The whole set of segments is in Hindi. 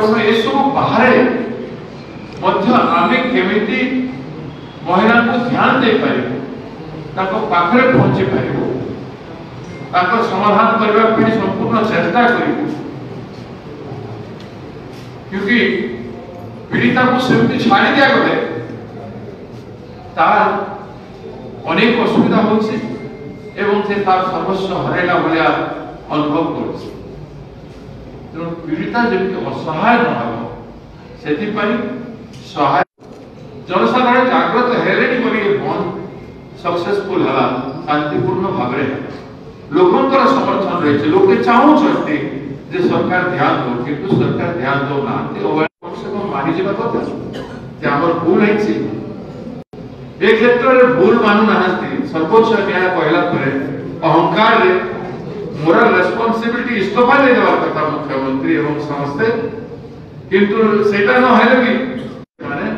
कार्यक्रम ये सब बाहर मध्य आमे केमिति महिला को ध्यान दे पारिबो ताको पाखरे पहुंची पारिबो ताको समाधान करबा पे संपूर्ण चेष्टा करिबो क्योंकि पीड़िता को सेमती छाड़ी दिया गले तार अनेक असुविधा होछि एवं से तार सर्वस्व हरेला भलिया अनुभव करछि तो पीड़िता जेमति असहाय न हो सेति पई सहाय जनसाधारण जागृत हेलेनी करी बंद सक्सेसफुल हला शांतिपूर्ण भाव रे लोकंकर समर्थन रहिছে लोके चाहूछथि जे सरकार ध्यान दो किंतु सरकार ध्यान दो ना कम से कम मानि जेबा कथा जे हमर भूल है एक क्षेत्र रे भूल मानु नाहंती सर्वोच्च न्याय कहला परे अहंकार रे मोरल रेस्पोंसिबिलिटी इस्तफा दे देवा कथा मुख्यमंत्री एवं समस्ते किंतु सेटा न हेले भी माने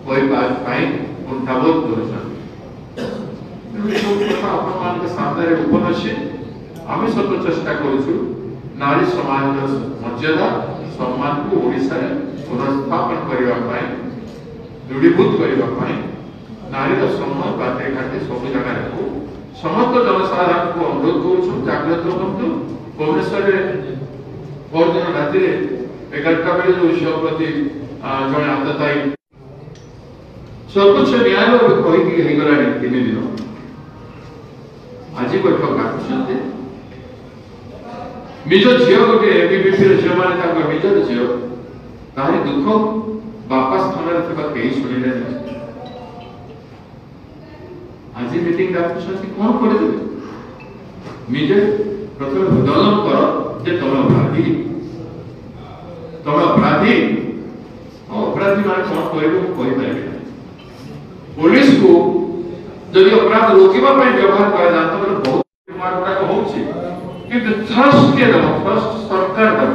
कोई बात पाई उठाबोध करछन तो कथा अपन मान के सामने रे उपनछि आमी सब चेष्टा करूछु नारी समाज मर्यादा सम्मान को ओडिसा रे पुनर्स्थापन करिवा पाई दृढ़ीभूत करिवा पाई नारी सम्मान बाटे घाटे सब जगह रखो समस्त जनसाधारण को अनुरोध करूछु जागृत हुंतु भुवनेश्वर रे परदिन राति रे 11टा बेले जो विषय प्रति जने आतताई सर्वोच्च न्यायालय कहि कि हे गलानी 3 दिन आज बैठक आछन्ते निज झियो गोटे एबीपी रे झियो माने ताको निज झियो तारी दुख बापा स्थान रे थबा केही सुनिले आज मीटिंग डाकुछथि कोन करे देबे निजे प्रथम हृदयन कर जे तुम अपराधी अपराधी माने कोन कहबो कहि पाइबे पुलिस को जदि अपराध रोकिबा पई व्यवहार करा जात तो बहुत मार्ग होउछि किंतु थ्रस्ट के दो फर्स्ट सरकार दो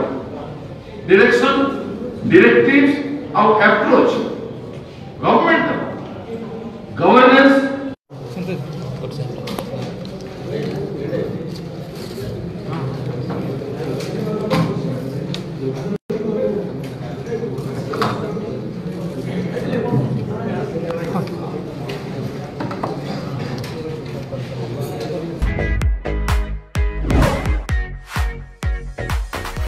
डायरेक्शन डायरेक्टिव्स और अप्रोच गवर्नमेंट गवर्नेंस